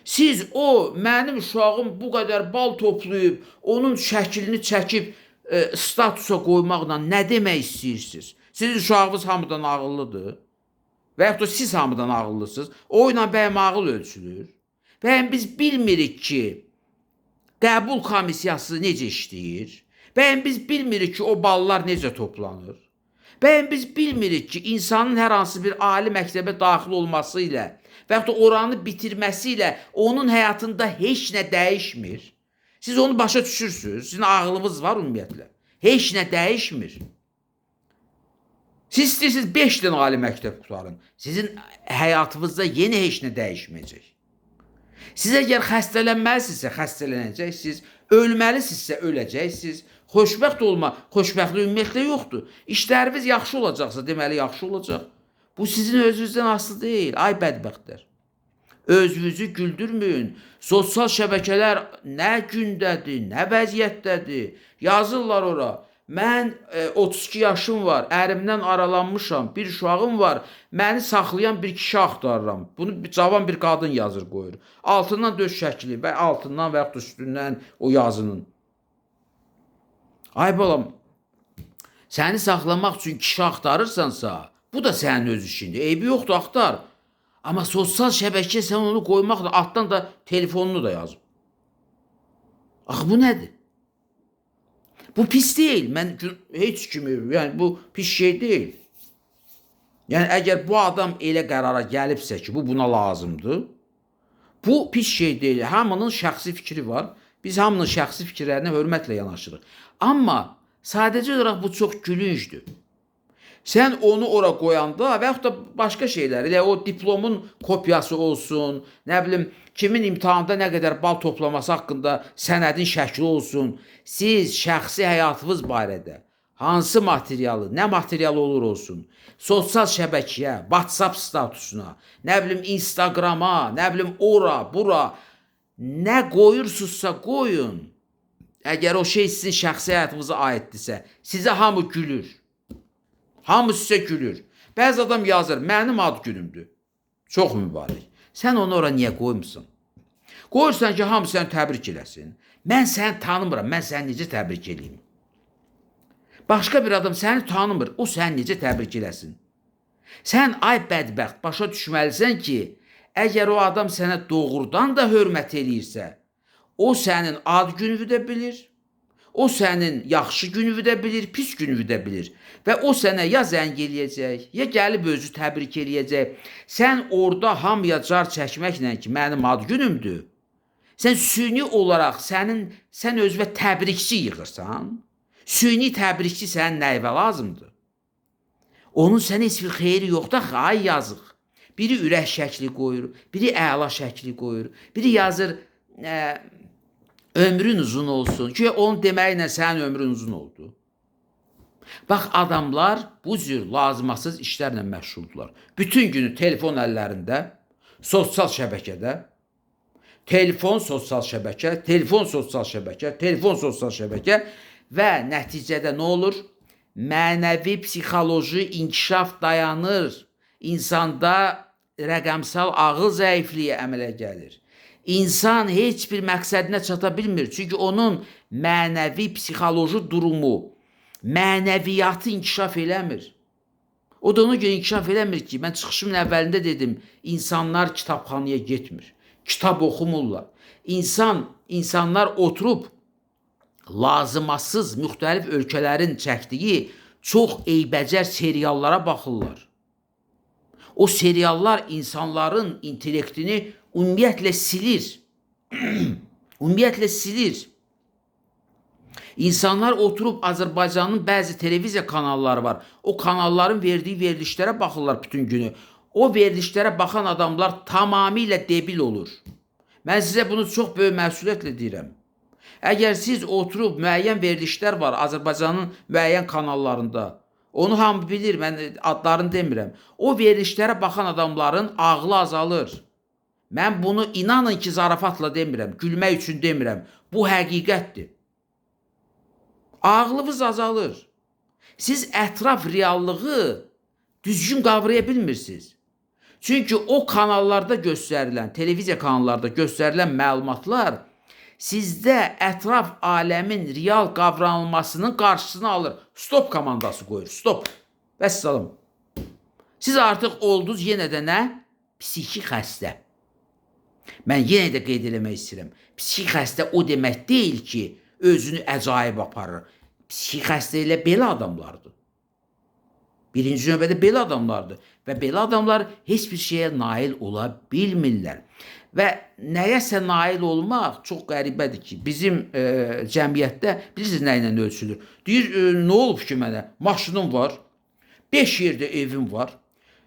Siz o mənim uşağım bu qədər bal toplayıb, onun şəklini çəkib statusa qoymaqla nə demək istəyirsiniz? Sizin uşağınız hamıdan ağıllıdır. Və yaxud da siz hamıdan ağıllısınız. O ilə bəyəm ağıl ölçülür. Bəyəm biz bilmirik ki, qəbul komissiyası necə işləyir. Bəyəm biz bilmirik ki, o ballar necə toplanır. Bəyəm biz bilmirik ki, insanın hər hansı bir ali məktəbə daxil olması ilə və yaxud da oranı bitirməsi ilə onun həyatında heç nə dəyişmir. Siz onu başa düşürsünüz. Sizin ağlınız var ümumiyyətlə. Heç nə dəyişmir. Siz istəyirsiniz 5 dənə ali məktəb qutarın. Sizin həyatınızda yenə heç nə dəyişməyəcək. Siz əgər xəstələnməlisinizsə xəstələnəcəksiniz, ölməlisinizsə öləcəksiniz. Xoşbəxtlik ümumiyyətlə yoxdur. İşləriniz yaxşı olacaqsa deməli yaxşı olacaq. Bu sizin özünüzdən asılı deyil. Ay bədbəxtlər. Özünüzü güldürməyin. Sosial şəbəkələr nə gündədir, nə vəziyyətdədir. Yazırlar ora. Mən 32 yaşım var, ərimdən aralanmışam, bir uşağım var, məni saxlayan bir kişi axtarıram. Bunu cavan bir qadın yazır qoyur. Altından döş şəkli və altından və yaxud da üstündən o yazının. Ay balam, səni saxlamaq üçün kişi axtarırsansa, bu da sənin öz işindir. Eybi yoxdur, axtar. Amma sosial şəbəkəyə sən onu qoymaqla altdan da telefonunu da yazıb. Axı bu nədir? Bu pis deyil. Mən heç kimi, yəni bu pis şey deyil. Yəni əgər bu adam elə qərara gəlibsə ki, bu buna lazımdır, bu pis şey deyil. Hamının şəxsi fikri var. Biz hamının şəxsi fikirlərinə hörmətlə yanaşırıq. Amma sadəcə olaraq bu çox gülüncdür. Sən onu ora qoyanda və yaxud da başqa şeylər, elə o diplomun kopyası olsun, nə bilim, kimin imtahanda nə qədər bal toplaması haqqında sənədin şəkli olsun, siz şəxsi həyatınız barədə hansı materialı, nə material olur olsun, sosial şəbəkəyə, WhatsApp statusuna, nə bilim, Instagrama, nə bilim, ora, bura, nə qoyursunuzsa qoyun. Əgər o şey sizin şəxsi həyatınıza aiddirsə, sizə hamı gülür. Hamı sizə gülür. Bəzi adam yazır, mənim ad günümdür. Çox mübarək. Sən onu ora niyə qoymuşsun? Qoyursan ki, hamı səni təbrik eləsin. Mən səni tanımıram, mən səni necə təbrik eləyim? Başqa bir adam səni tanımır, o səni necə təbrik eləsin? Sən, ay bədbəxt, başa düşməlisən ki, əgər o adam sənə doğrudan da hörmət eləyirsə, o sənin ad gününü də bilir, o sənin yaxşı gününü də bilir, pis gününü də bilir. Və o sənə ya zəng eləyəcək, ya gəlib özü təbrik eləyəcək. Sən orada hamıya car çəkməklə ki, mənim ad günümdür, sən süni olaraq sən özünə təbrikçi yığırsan, süni təbrikçi sənin nəyvə lazımdır? Onun sənə heç bir xeyri yoxdur, axı, ay yazıq. Biri ürək şəkli qoyur, biri əla şəkli qoyur, biri yazır, ömrün uzun olsun ki, onun deməklə sənin ömrün uzun oldu. Bax, adamlar bu cür lazımasız işlərlə məşğuldurlar. Bütün günü telefon əllərində, sosial şəbəkədə, telefon, sosial şəbəkə, telefon, sosial şəbəkə, telefon, sosial şəbəkə və nəticədə nə olur? Mənəvi psixoloji inkişaf dayanır. insanda rəqəmsal ağıl zəifliyi əmələ gəlir. İnsan heç bir məqsədinə çata bilmir. Çünki onun mənəvi, psixoloji durumu, mənəviyyatı inkişaf eləmir. O da ona görə inkişaf eləmir ki, mən çıxışımın əvvəlində dedim, insanlar kitabxanaya getmir, kitab oxumurlar. İnsanlar oturub lazımasız müxtəlif ölkələrin çəkdiyi çox eybəcər seriallara baxırlar. O seriallar insanların intellektini ümumiyyətlə silir. Ümumiyyətlə silir. İnsanlar oturub Azərbaycanın bəzi televiziya kanalları var. O kanalların verdiyi verilişlərə baxırlar bütün günü. O verilişlərə baxan adamlar tamamilə debil olur. Mən sizə bunu çox böyük məsuliyyətlə deyirəm. Əgər siz oturub müəyyən verilişlər var Azərbaycanın müəyyən kanallarında, onu hamı bilir, mən adlarını demirəm. O verilişlərə baxan adamların ağlı azalır. Mən bunu inanın ki, zarafatla demirəm, gülmək üçün demirəm. Bu həqiqətdir. Ağlınız azalır. Siz ətraf reallığı düzgün qavraya bilmirsiniz. Çünki o kanallarda göstərilən, televiziya kanallarda göstərilən məlumatlar sizdə ətraf aləmin real qavranılmasının qarşısını alır. Stop komandası qoyur. Stop. Vəssalam. Siz artıq oldunuz yenə də nə? Psixi xəstə. Mən yenə də qeyd eləmək istəyirəm. Psixi xəstə o demək deyil ki, özünü əcaib aparır. Psixi xəstə elə belə adamlardır. Birinci növbədə belə adamlardır. Və belə adamlar heç bir şeyə nail ola bilmirlər. Və nəyəsə nail olmaq çox qəribədir ki, bizim cəmiyyətdə bilirsiniz nə ilə ölçülür. Deyir, nə olub ki mənə? Maşınım var, 5 yerdə evim var,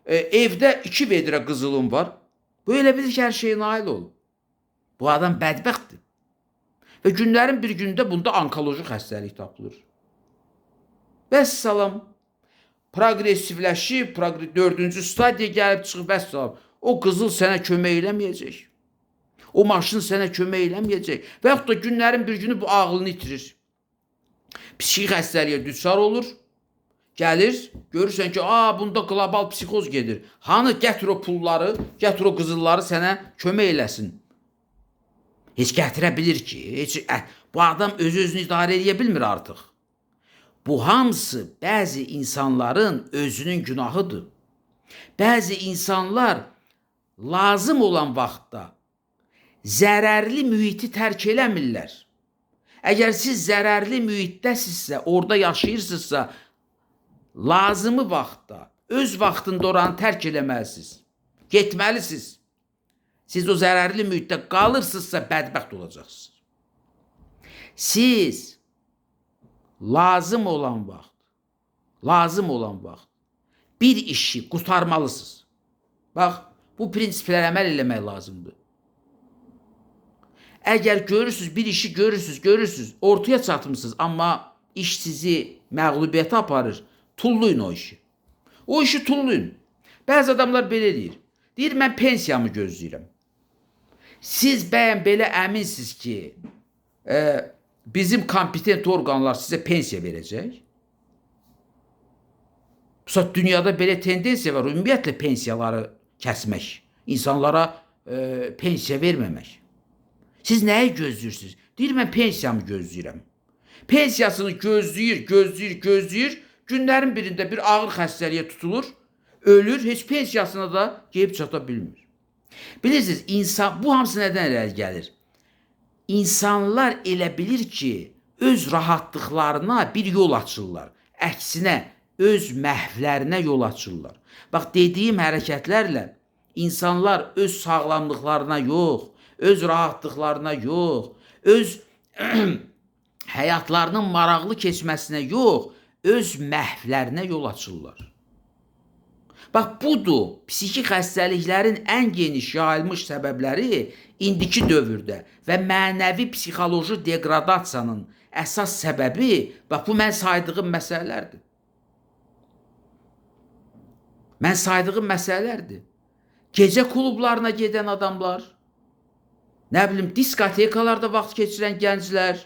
evdə 2 vedrə qızılım var. Bu elə bilir ki, hər şeyə nail olub. Bu adam bədbəxtdir. Və günlərin bir günündə bunda onkoloji xəstəlik tapılır. Vəssalam. Progressivləşib, 4-cü stadiya gəlib çıxıb, vəssalam. O qızıl sənə kömək eləməyəcək. O maşın sənə kömək eləməyəcək. Və yaxud da günlərin bir günü bu ağlını itirir. Psixi xəstəliyə düçar olur. Gəlir, görürsən ki, bunda qlobal psixoz gedir. Hanı gətir o pulları, gətir o qızılları sənə kömək eləsin. Heç gətirə bilir ki, bu adam özünü idarə edə bilmir artıq. Bu hamısı bəzi insanların özünün günahıdır. Bəzi insanlar lazım olan vaxtda zərərli mühiti tərk eləmirlər. Əgər siz zərərli mühitdəsinizsə, orada yaşayırsınızsa, lazımı vaxtda, öz vaxtında oranı tərk eləməlisiniz. Getməlisiniz. Siz o zərərli mühitdə qalırsınızsa, bədbəxt olacaqsınız. Siz lazım olan vaxt bir işi qurtarmalısınız. Bax, bu prinsiplərə əməl eləmək lazımdır. Əgər görürsünüz, bir işi görürsünüz, ortaya çatmışsınız, amma iş sizi məğlubiyyətə aparır, tullayın o işi. O işi tullayın. Bəzi adamlar belə deyir. Deyir, mən pensiyamı gözləyirəm. Siz bəyən belə əminsiniz ki, bizim kompetent orqanlar sizə pensiya verəcək. Dünyada belə tendensiya var, ümumiyyətlə pensiyaları kəsmək, insanlara pensiya verməmək. Siz nəyi gözləyirsiniz? Deyir, mən pensiyamı gözləyirəm. Pensiyasını gözləyir, günlərin birində bir ağır xəstəliyə tutulur, ölür, heç pensiyasına da gəlib çata bilmir. Bilirsiniz, bu hamısı nədən irəli gəlir? İnsanlar elə bilir ki, öz rahatlıqlarına bir yol açırlar. Əksinə, öz məhvlərinə yol açırlar. Bax, dediyim hərəkətlərlə insanlar öz sağlamlıqlarına yox, öz rahatlıqlarına yox, öz həyatlarının maraqlı keçməsinə yox, öz məhvlərinə yol açırlar. Bax, budur, psixi xəstəliklərin ən geniş yayılmış səbəbləri indiki dövrdə və mənəvi psixoloji degradasiyanın əsas səbəbi, bax, bu mən saydığım məsələlərdir. Mən saydığım məsələlərdir. Gecə klublarına gedən adamlar, nə bilim, diskotekalarda vaxt keçirən gənclər,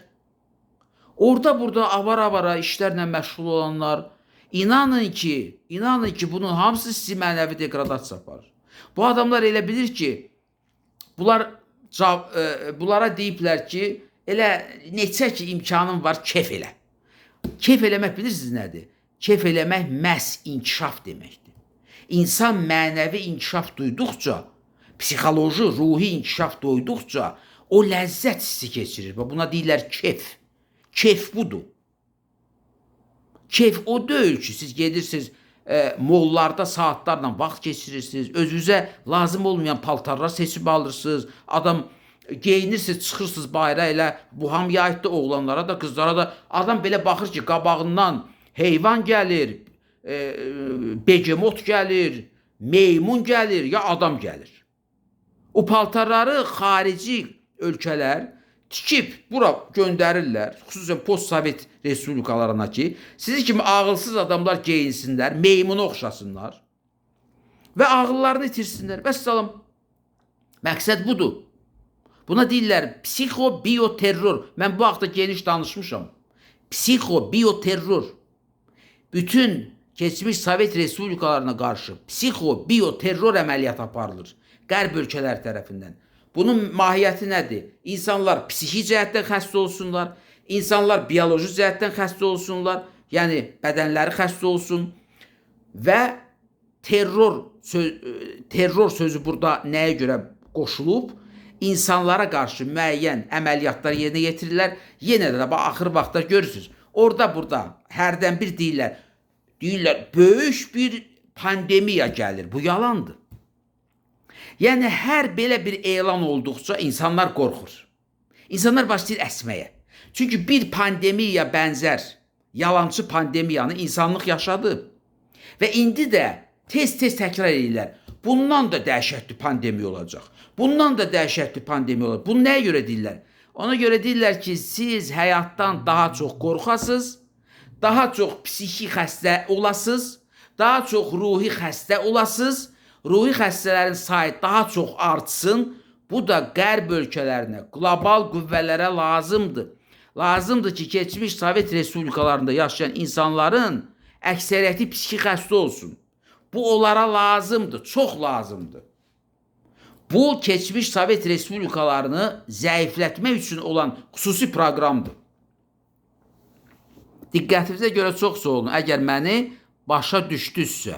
orada-burada avara-avara işlərlə məşğul olanlar, İnanın ki bunun hamısı sizi mənəvi degradasiya aparır. Bu adamlar elə bilir ki, bunlara deyiblər ki, elə neçə ki imkanın var, kef elə. Kef eləmək bilirsiniz nədir? Kef eləmək məhz inkişaf deməkdir. İnsan mənəvi inkişaf duyduqca, psixoloji, ruhi inkişaf duyduqca o ləzzət hissi keçirir. Buna deyirlər kef. Kef budur. Kef o deyil ki, siz gedirsiniz mollarda saatlarla vaxt keçirirsiniz, özünüzə lazım olmayan paltarlar seçib alırsınız, adam geyinirsiniz, çıxırsınız bayra elə, bu hamıya aiddir, oğlanlara da, qızlara da. Adam belə baxır ki, qabağından heyvan gəlir, begemot gəlir, meymun gəlir, ya adam gəlir. O paltarları xarici ölkələr tikib bura göndərirlər, xüsusən post-sovet respublikalarına ki, sizi kimi ağılsız adamlar geyinsinlər, meymuna oxşasınlar və ağıllarını itirsinlər. Vəssalam, məqsəd budur. Buna deyirlər psixo-bioterror. Mən bu haqda geniş danışmışam. Psixo-bioterror. Bütün keçmiş Sovet respublikalarına qarşı psixo-bioterror əməliyyat aparılır Qərb ölkələri tərəfindən. Bunun mahiyyəti nədir? İnsanlar psixi cəhətdən xəstə olsunlar, insanlar bioloji cəhətdən xəstə olsunlar, yəni bədənləri xəstə olsun və terror sözü burada nəyə görə qoşulub? İnsanlara qarşı müəyyən əməliyyatlar yerinə yetirirlər. Yenə də axır vaxtda görürsünüz. Orada hərdən bir deyirlər, böyük bir pandemiya gəlir. Bu yalandır. Yəni, hər belə bir elan olduqca insanlar qorxur. İnsanlar başlayır əsməyə. Çünki bir pandemiya bənzər yalancı pandemiyanı insanlıq yaşadı. Və indi də tez-tez təkrar edirlər. Bundan da dəhşətli pandemiya olacaq. Bundan da dəhşətli pandemiya olacaq. Bunu nəyə görə deyirlər? Ona görə deyirlər ki, siz həyatdan daha çox qorxasınız, daha çox psixi xəstə olasınız, daha çox ruhi xəstə olasınız, ruhi xəstələrin sayı daha çox artsın. Bu da Qərb ölkələrinə, qlobal qüvvələrə lazımdır. Lazımdır ki, keçmiş Sovet respublikalarında yaşayan insanların əksəriyyəti psixi xəstə olsun. Bu onlara lazımdır, çox lazımdır. Bu, keçmiş Sovet respublikalarını zəiflətmək üçün olan xüsusi proqramdır. Diqqətinizə görə çox sağ olun. Əgər məni başa düşdünüzsə.